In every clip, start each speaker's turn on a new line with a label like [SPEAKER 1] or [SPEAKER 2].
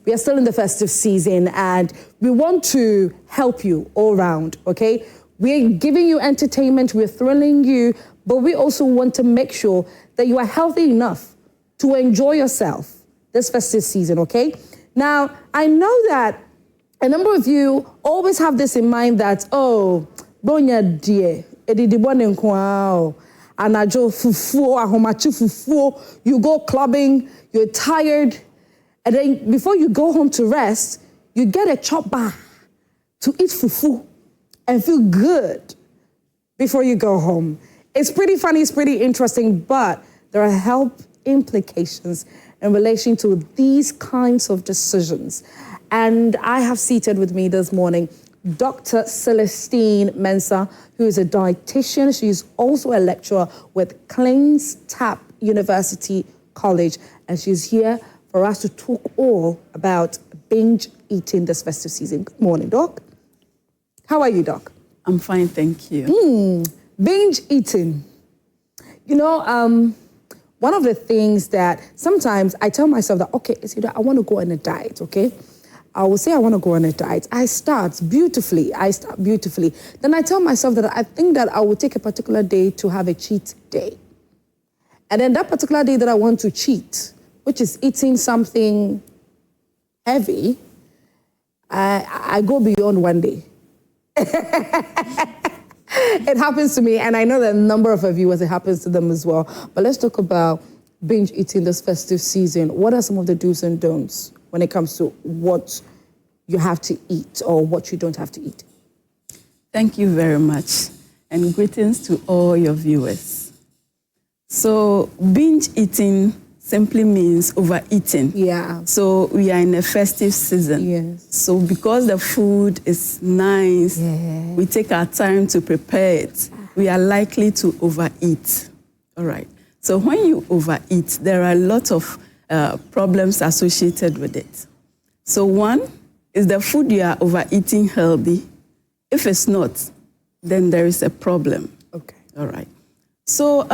[SPEAKER 1] we are still in the festive season and we want to help you all around, okay? We're giving you entertainment, we're thrilling you, but we also want to make sure that you are healthy enough to enjoy yourself this festive season, okay? Now, I know that a number of you always have this in mind that, oh, bonya die, edidibone nkwao, anajo fufuo, ahomachi fufuo, you go clubbing, you're tired, and then before you go home to rest, you get a chop bar to eat fufu and feel good before you go home. It's pretty funny, it's pretty interesting, but there are health implications in relation to these kinds of decisions. And I have seated with me this morning Dr. Celestine Mensah, who is a dietitian. She's also a lecturer with Cleans Tap University College, and she's here for us to talk all about binge eating this festive season. Good morning, Doc. How are you, Doc?
[SPEAKER 2] I'm fine, thank you.
[SPEAKER 1] Binge eating. You know, one of the things that sometimes I tell myself that, okay, I want to go on a diet, okay? I will say I want to go on a diet. I start beautifully. Then I tell myself that I think that I will take a particular day to have a cheat day. And then that particular day that I want to cheat, which is eating something heavy, I go beyond one day. It happens to me, and I know that a number of our viewers, it happens to them as well. But let's talk about binge eating this festive season. What are some of the do's and don'ts when it comes to what you have to eat or what you don't have to eat?
[SPEAKER 2] Thank you very much, and greetings to all your viewers. So binge eating simply means overeating.
[SPEAKER 1] Yeah.
[SPEAKER 2] So we are in a festive season.
[SPEAKER 1] Yes.
[SPEAKER 2] So because the food is nice, we take our time to prepare it, we are likely to overeat. All right. So when you overeat, there are a lot of problems associated with it. So one, is the food you are overeating healthy? If it's not, then there is a problem.
[SPEAKER 1] Okay.
[SPEAKER 2] All right. So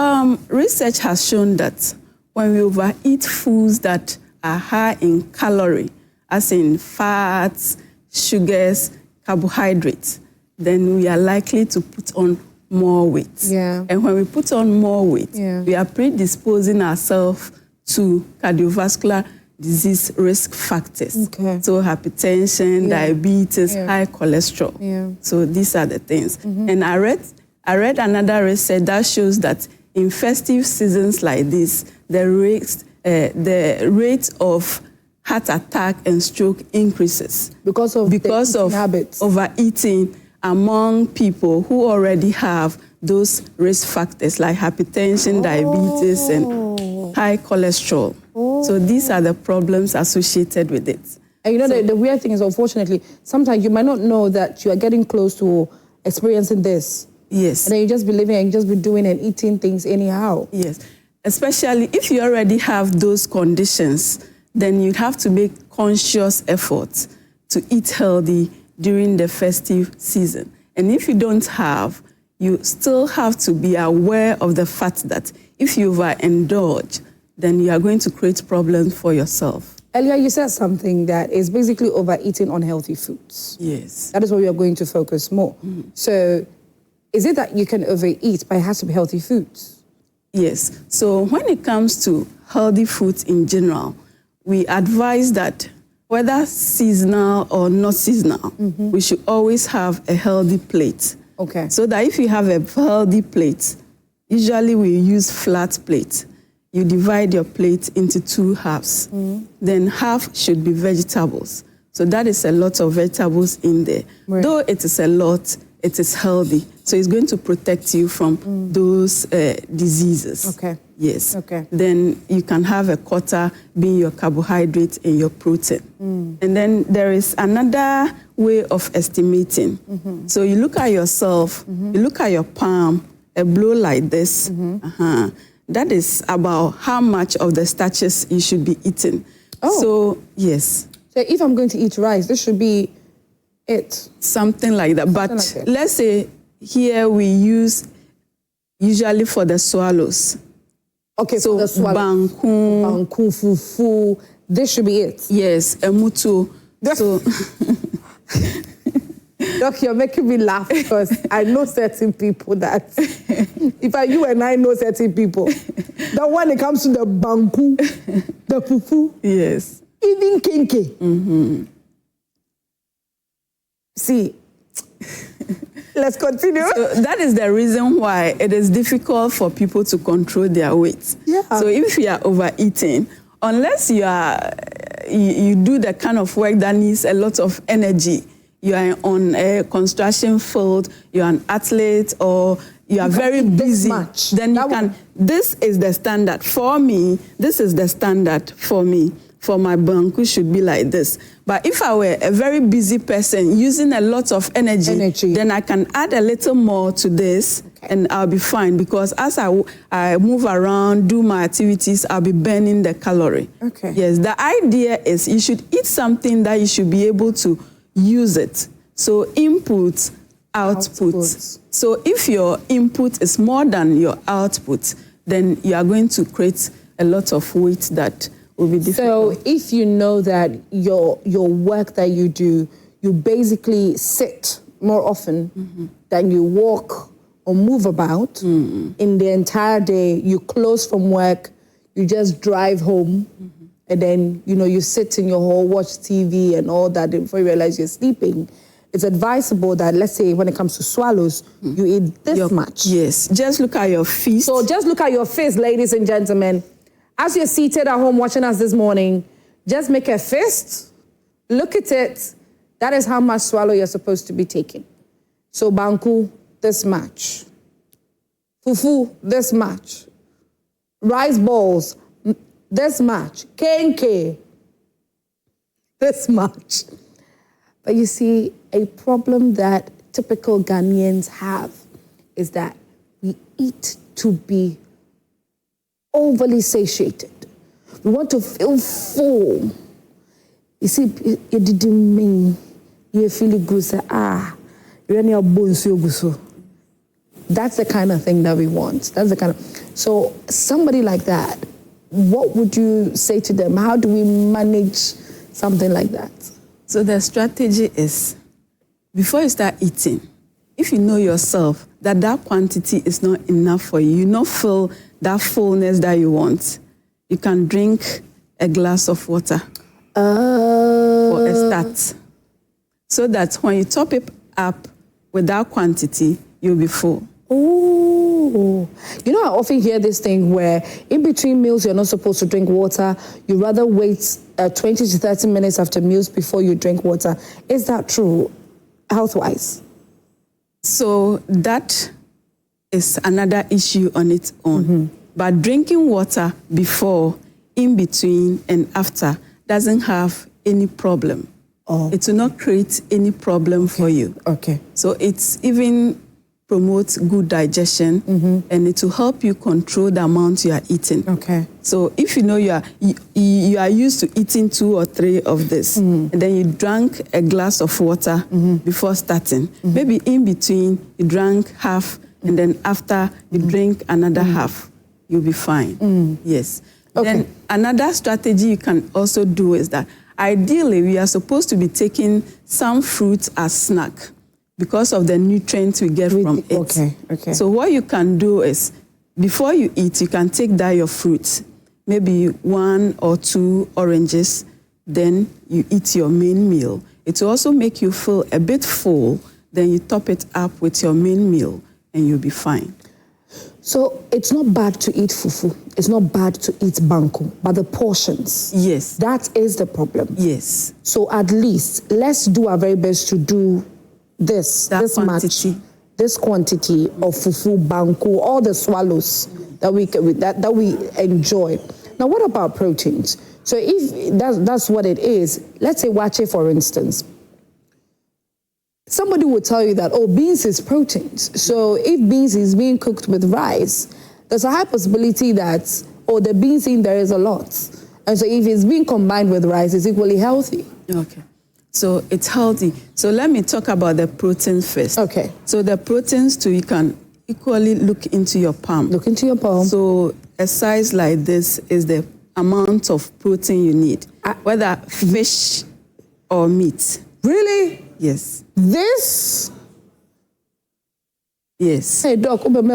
[SPEAKER 2] research has shown that when we overeat foods that are high in calorie, as in fats, sugars, carbohydrates, then we are likely to put on more weight.
[SPEAKER 1] Yeah.
[SPEAKER 2] And when we put on more weight, we are predisposing ourselves to cardiovascular disease risk factors.
[SPEAKER 1] Okay.
[SPEAKER 2] So hypertension, diabetes, high cholesterol.
[SPEAKER 1] Yeah.
[SPEAKER 2] So these are the things. And I read another research that shows that in festive seasons like this, the rate of heart attack and stroke increases
[SPEAKER 1] Because of habits.
[SPEAKER 2] overeating among people who already have those risk factors like hypertension, diabetes, and high cholesterol. So these are the problems associated with it.
[SPEAKER 1] And you know, the weird thing is, unfortunately, sometimes you might not know that you are getting close to experiencing this.
[SPEAKER 2] Yes.
[SPEAKER 1] And then you just be living and you just be doing and eating things anyhow.
[SPEAKER 2] Yes. Especially if you already have those conditions, then you have to make conscious efforts to eat healthy during the festive season. And if you don't have, you still have to be aware of the fact that if you overindulge, then you are going to create problems for yourself.
[SPEAKER 1] Earlier, you said something that is basically overeating unhealthy foods.
[SPEAKER 2] Yes.
[SPEAKER 1] That is what we are going to focus more. So is it that you can overeat, but it has to be healthy foods?
[SPEAKER 2] Yes. So when it comes to healthy foods in general, we advise that whether seasonal or not seasonal, we should always have a healthy plate.
[SPEAKER 1] Okay.
[SPEAKER 2] So that if you have a healthy plate, usually we use flat plate. You divide your plate into two halves. Then half should be vegetables. So that is a lot of vegetables in there.
[SPEAKER 1] Right.
[SPEAKER 2] Though it is a lot, it is healthy. So it's going to protect you from those diseases.
[SPEAKER 1] Okay.
[SPEAKER 2] Yes.
[SPEAKER 1] Okay.
[SPEAKER 2] Then you can have a quarter being your carbohydrate and your protein. And then there is another way of estimating. So you look at yourself, you look at your palm, a blow like this. That is about how much of the starches you should be eating.
[SPEAKER 1] Oh.
[SPEAKER 2] So, yes.
[SPEAKER 1] So if I'm going to eat rice, this should be it.
[SPEAKER 2] Something like that. But
[SPEAKER 1] like that.
[SPEAKER 2] let's say here we use usually for the swallows.
[SPEAKER 1] Okay,
[SPEAKER 2] So
[SPEAKER 1] for the swallow.
[SPEAKER 2] banku,
[SPEAKER 1] Banku, fufu, this should be it.
[SPEAKER 2] Yes, emutu. So
[SPEAKER 1] Doc, you're making me laugh because I know certain people that, if I you and I know certain people, that when it comes to the banku, the fufu,
[SPEAKER 2] yes,
[SPEAKER 1] even kinky. See, let's continue.
[SPEAKER 2] So that is the reason why it is difficult for people to control their weight.
[SPEAKER 1] Yeah.
[SPEAKER 2] So if you are overeating, unless you do the kind of work that needs a lot of energy, you are on a construction field, you are an athlete, or you are very busy, then you can, this is the standard. For me, this is the standard for me. For my banku should be like this. But if I were a very busy person using a lot of energy. Then I can add a little more to this, and I'll be fine, because as I move around, do my activities, I'll be burning the calorie.
[SPEAKER 1] Okay.
[SPEAKER 2] Yes, the idea is you should eat something that you should be able to use it. So input, output. So if your input is more than your output, then you are going to create a lot of weight that will be difficult.
[SPEAKER 1] So if you know that your work that you do, you basically sit more often than you walk or move about in the entire day, you close from work, you just drive home, and then, you sit in your hall, watch TV and all that, and before you realize you're sleeping. It's advisable that, let's say, when it comes to swallows, you eat this much.
[SPEAKER 2] Yes, just look at your feast.
[SPEAKER 1] So just look at your fist, ladies and gentlemen. As you're seated at home watching us this morning, just make a fist, look at it. That is how much swallow you're supposed to be taking. So banku, this much. Fufu, this much. Rice balls, this much. Kenke, this much. But you see, a problem that typical Ghanaians have is that we eat to be overly satiated. We want to feel full. You see, it didn't mean you feel good, say, you're in your bones, so. That's the kind of thing that we want. That's the kind of. So somebody like that, what would you say to them? How do we manage something like that?
[SPEAKER 2] So the strategy is, before you start eating, if you know yourself that quantity is not enough for you, you not feel that fullness that you want, you can drink a glass of water for a start. So that when you top it up with that quantity, you'll be full.
[SPEAKER 1] Oh, I often hear this thing where in between meals, you're not supposed to drink water. You rather wait 20 to 30 minutes after meals before you drink water. Is that true, health-wise?
[SPEAKER 2] So that is another issue on its own. But drinking water before, in between, and after doesn't have any problem. It will not create any problem for you.
[SPEAKER 1] Okay.
[SPEAKER 2] So it's even promotes good digestion, and it will help you control the amount you are eating.
[SPEAKER 1] Okay.
[SPEAKER 2] So if you know you are used to eating 2 or 3 of this, and then you drank a glass of water before starting, maybe in between you drank half, and then after you drink another half, you'll be fine. Yes.
[SPEAKER 1] Okay.
[SPEAKER 2] Then another strategy you can also do is that ideally we are supposed to be taking some fruits as snack, because of the nutrients we get from it.
[SPEAKER 1] Okay.
[SPEAKER 2] So what you can do is, before you eat, you can take that your fruits, maybe 1 or 2 oranges, then you eat your main meal. It will also make you feel a bit full, then you top it up with your main meal, and you'll be fine.
[SPEAKER 1] So it's not bad to eat fufu. It's not bad to eat banku, but the portions.
[SPEAKER 2] Yes.
[SPEAKER 1] That is the problem.
[SPEAKER 2] Yes.
[SPEAKER 1] So at least let's do our very best to do this quantity of fufu, banku, all the swallows that we enjoy. Now, what about proteins? So if that's what it is, let's say wache, for instance. Somebody would tell you that, beans is proteins. So if beans is being cooked with rice, there's a high possibility that, the beans in there is a lot. And so if it's being combined with rice, it's equally healthy.
[SPEAKER 2] Okay. So it's healthy. So let me talk about the proteins first.
[SPEAKER 1] Okay.
[SPEAKER 2] So the proteins too, you can equally look into your palm.
[SPEAKER 1] Look into your palm.
[SPEAKER 2] So a size like this is the amount of protein you need. whether fish or meat.
[SPEAKER 1] Really?
[SPEAKER 2] Yes.
[SPEAKER 1] This?
[SPEAKER 2] Yes.
[SPEAKER 1] Hey, doc, because,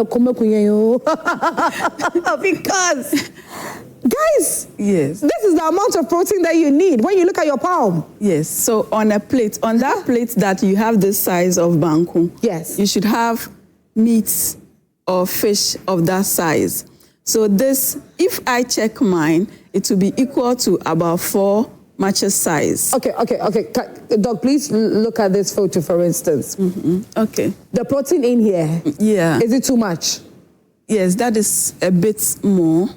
[SPEAKER 1] guys,
[SPEAKER 2] Yes.
[SPEAKER 1] this is the amount of protein that you need when you look at your palm.
[SPEAKER 2] Yes. So on a plate, on that plate that you have this size of banku,
[SPEAKER 1] Yes.
[SPEAKER 2] you should have meat or fish of that size. So this, if I check mine, it will be equal to about 4 matches size.
[SPEAKER 1] Okay. Doc, please look at this photo, for instance.
[SPEAKER 2] Okay.
[SPEAKER 1] The protein in here,
[SPEAKER 2] Yeah.
[SPEAKER 1] is it too much?
[SPEAKER 2] Yes, that is a bit more.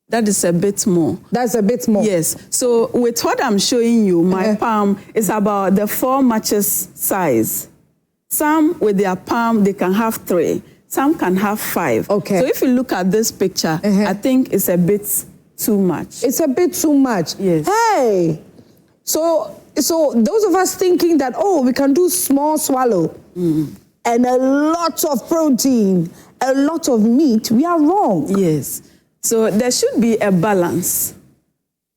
[SPEAKER 2] That is a bit more.
[SPEAKER 1] That's a bit more.
[SPEAKER 2] Yes. So with what I'm showing you, my palm is about the 4 matches size. Some with their palm, they can have 3. Some can have 5.
[SPEAKER 1] Okay.
[SPEAKER 2] So if you look at this picture, I think it's a bit too much.
[SPEAKER 1] It's a bit too much.
[SPEAKER 2] Yes.
[SPEAKER 1] Hey, so those of us thinking that, oh, we can do small swallow and a lot of protein, a lot of meat, we are wrong.
[SPEAKER 2] Yes. So there should be a balance.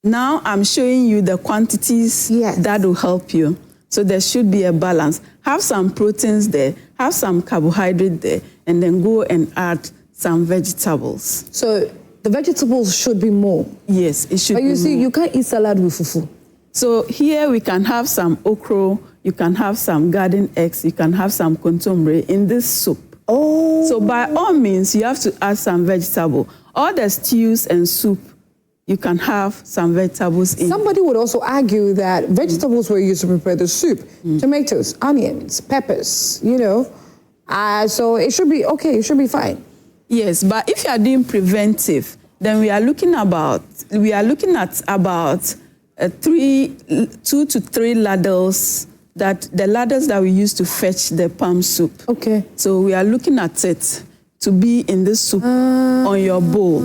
[SPEAKER 2] Now I'm showing you the quantities that will help you. So there should be a balance. Have some proteins there, have some carbohydrate there, and then go and add some vegetables.
[SPEAKER 1] So the vegetables should be more.
[SPEAKER 2] Yes, it should be
[SPEAKER 1] But you see,
[SPEAKER 2] more.
[SPEAKER 1] you can't eat salad with fufu.
[SPEAKER 2] So here we can have some okra, you can have some garden eggs, you can have some kontomire in this soup.
[SPEAKER 1] Oh.
[SPEAKER 2] So by all means, you have to add some vegetable. All the stews and soup, you can have some vegetables in.
[SPEAKER 1] Somebody would also argue that vegetables were used to prepare the soup. Tomatoes, onions, peppers, you know. So it should be okay, it should be fine.
[SPEAKER 2] Yes, but if you are doing preventive, then we are looking at about 2 to 3 ladles, the ladders that we use to fetch the palm soup.
[SPEAKER 1] Okay.
[SPEAKER 2] So we are looking at it to be in this soup on your bowl.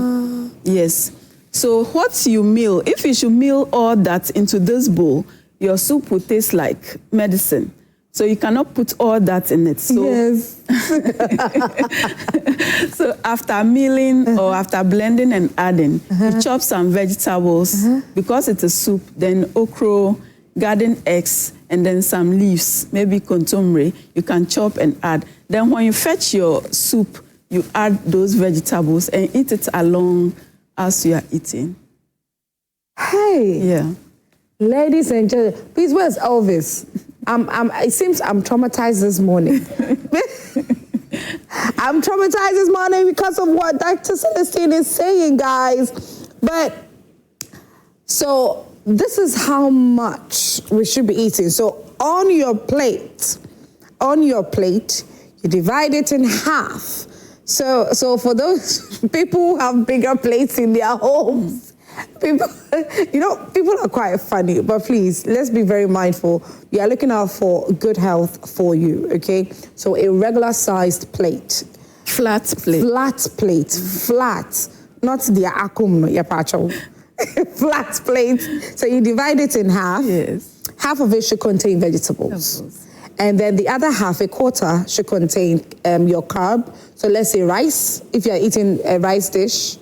[SPEAKER 2] Yes. So what you meal, if you should meal all that into this bowl, your soup will taste like medicine. So you cannot put all that in it. So,
[SPEAKER 1] yes.
[SPEAKER 2] so after milling or after blending and adding, you chop some vegetables. Because it's a soup, then okra, garden eggs, and then some leaves, maybe kontomire, you can chop and add. Then when you fetch your soup, you add those vegetables and eat it along as you are eating.
[SPEAKER 1] Hey.
[SPEAKER 2] Yeah.
[SPEAKER 1] Ladies and gentlemen, please, where's Elvis? It seems I'm traumatized this morning. I'm traumatized this morning because of what Dr. Celestine is saying, guys. But, so this is how much we should be eating. So on your plate, you divide it in half. So for those people who have bigger plates in their homes, people are quite funny, but please, let's be very mindful. We are looking out for good health for you, okay? So a regular sized plate.
[SPEAKER 2] Flat plate.
[SPEAKER 1] Flat plate. Flat. Not the akum, no, pacho. Flat plate. So you divide it in half.
[SPEAKER 2] Yes.
[SPEAKER 1] Half of it should contain vegetables. And then the other half, a quarter, should contain your carb. So let's say rice, if you're eating a rice dish.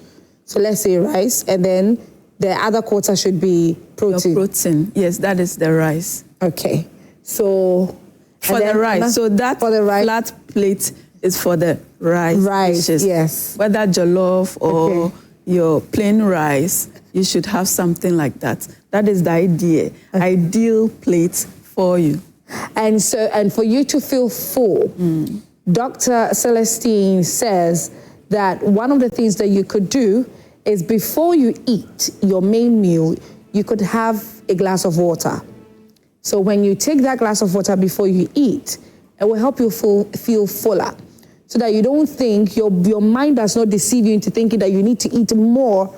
[SPEAKER 1] So let's say rice, and then the other quarter should be protein.
[SPEAKER 2] Your protein, yes, that is the rice.
[SPEAKER 1] Okay, so
[SPEAKER 2] for the rice, so that
[SPEAKER 1] for the rice,
[SPEAKER 2] flat plate is for the rice.
[SPEAKER 1] Rice,
[SPEAKER 2] dishes.
[SPEAKER 1] yes.
[SPEAKER 2] Whether jollof or your plain rice, you should have something like that. That is the ideal plate for you. And
[SPEAKER 1] for you to feel full, Dr. Celestine says that one of the things that you could do is before you eat your main meal, you could have a glass of water. So when you take that glass of water before you eat, it will help you feel fuller. So that you don't think, your mind does not deceive you into thinking that you need to eat more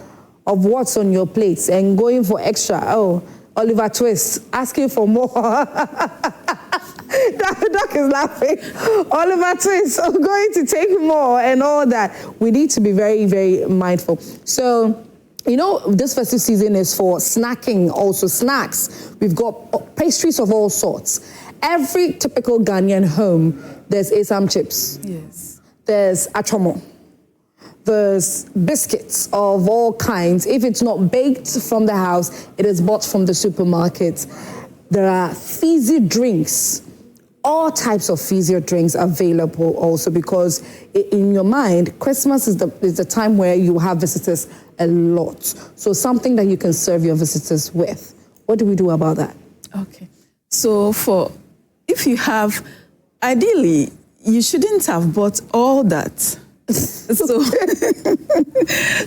[SPEAKER 1] of what's on your plates and going for extra. Oh, Oliver Twist, asking for more. Doc is laughing. Oliver Twist, I'm going to take more and all that. We need to be very, very mindful. So, this festive season is for snacking, also snacks. We've got pastries of all sorts. Every typical Ghanaian home, there's asam chips.
[SPEAKER 2] Yes.
[SPEAKER 1] There's achomo. There's biscuits of all kinds. If it's not baked from the house, it is bought from the supermarket. There are fizzy drinks. All types of fizzy drinks available also, because in your mind, Christmas is the time where you have visitors a lot. So something that you can serve your visitors with. What do we do about that?
[SPEAKER 2] Okay. So if you have, ideally, you shouldn't have bought all that. So,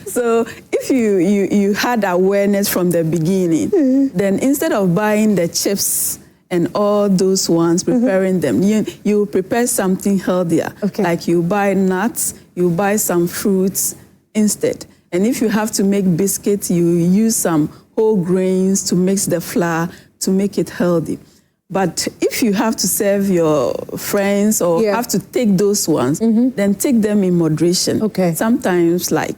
[SPEAKER 2] so if you had awareness from the beginning, then instead of buying the chips and all those ones, preparing them, you prepare something healthier.
[SPEAKER 1] Okay.
[SPEAKER 2] Like you buy nuts, you buy some fruits instead. And if you have to make biscuits, you use some whole grains to mix the flour to make it healthy. But if you have to serve your friends or have to take those ones, then take them in moderation.
[SPEAKER 1] Okay.
[SPEAKER 2] Sometimes like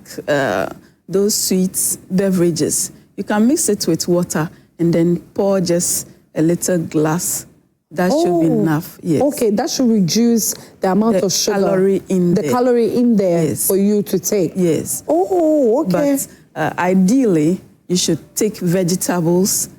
[SPEAKER 2] those sweet beverages, you can mix it with water and then pour just a little glass. That should be enough. Yes.
[SPEAKER 1] Okay, that should reduce the amount of sugar.
[SPEAKER 2] Calorie in
[SPEAKER 1] the
[SPEAKER 2] there.
[SPEAKER 1] calorie in there
[SPEAKER 2] Yes.
[SPEAKER 1] for you to take.
[SPEAKER 2] Yes.
[SPEAKER 1] Oh, okay.
[SPEAKER 2] But ideally, you should take vegetables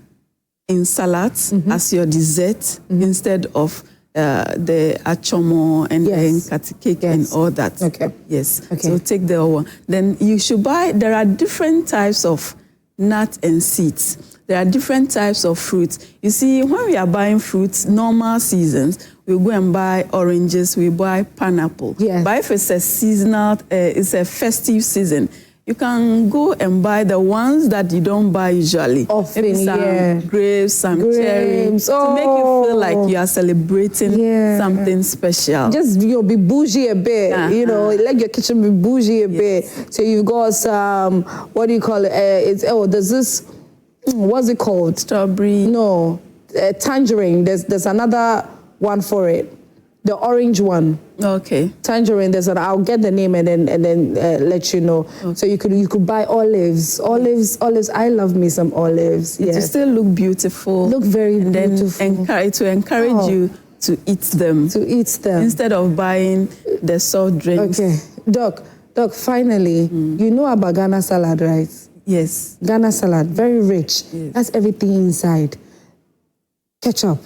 [SPEAKER 2] in salads as your dessert instead of the achomo and the nkati cake and all that.
[SPEAKER 1] Okay.
[SPEAKER 2] Yes.
[SPEAKER 1] Okay.
[SPEAKER 2] So take the one. Then you should buy, there are different types of nuts and seeds. There are different types of fruits. You see, when we are buying fruits, normal seasons, we go and buy oranges, we buy pineapple.
[SPEAKER 1] Yes.
[SPEAKER 2] But if it's a seasonal, it's a festive season, you can go and buy the ones that you don't buy usually.
[SPEAKER 1] Often,
[SPEAKER 2] maybe some grapes, some cherries, to make you feel like you are celebrating something special.
[SPEAKER 1] Just be bougie a bit, let your kitchen be bougie a bit. So you've got some, what do you call it? There's this, what's it called?
[SPEAKER 2] Strawberry.
[SPEAKER 1] No, tangerine. There's another one for it. The orange one.
[SPEAKER 2] Okay.
[SPEAKER 1] Tangerine. I'll get the name and then let you know. Okay. So you could buy olives. Olives. I love me some olives.
[SPEAKER 2] It will still look beautiful.
[SPEAKER 1] Look very beautiful.
[SPEAKER 2] Then to encourage you to eat them. Instead of buying the soft drinks.
[SPEAKER 1] Okay. Doc, finally, you know about Ghana salad, right?
[SPEAKER 2] Yes.
[SPEAKER 1] Ghana salad, very rich. Yes. That's everything inside. Ketchup,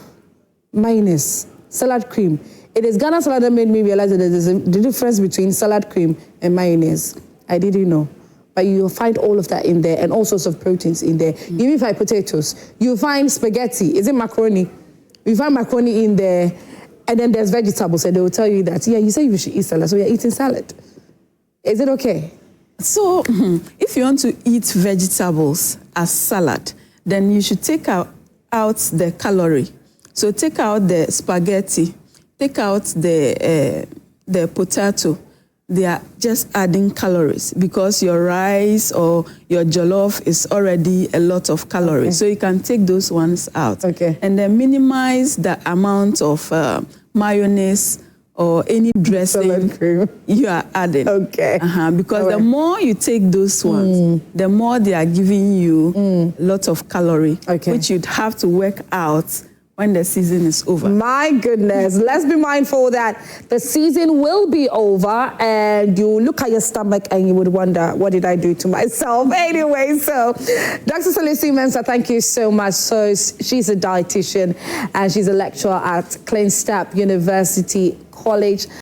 [SPEAKER 1] mayonnaise, salad cream. It is Ghana salad that made me realize that there's the difference between salad cream and mayonnaise. I didn't know. But you'll find all of that in there and all sorts of proteins in there. Even if I potatoes, you'll find spaghetti. Is it macaroni? You find macaroni in there. And then there's vegetables, and they will tell you that, you say you should eat salad, so you're eating salad. Is it okay?
[SPEAKER 2] So if you want to eat vegetables as salad, then you should take out the calorie. So take out the spaghetti, take out the potato. They are just adding calories because your rice or your jollof is already a lot of calories. Okay. So you can take those ones out.
[SPEAKER 1] Okay.
[SPEAKER 2] And then minimize the amount of mayonnaise or any dressing you are adding.
[SPEAKER 1] Okay.
[SPEAKER 2] Because the more you take those ones, the more they are giving you a lot of calorie, which you'd have to work out when the season is over.
[SPEAKER 1] My goodness, let's be mindful that the season will be over and you look at your stomach and you would wonder, what did I do to myself? Anyway, so Dr. Salisu Mensah, thank you so much. So she's a dietitian and she's a lecturer at Clean Step University College.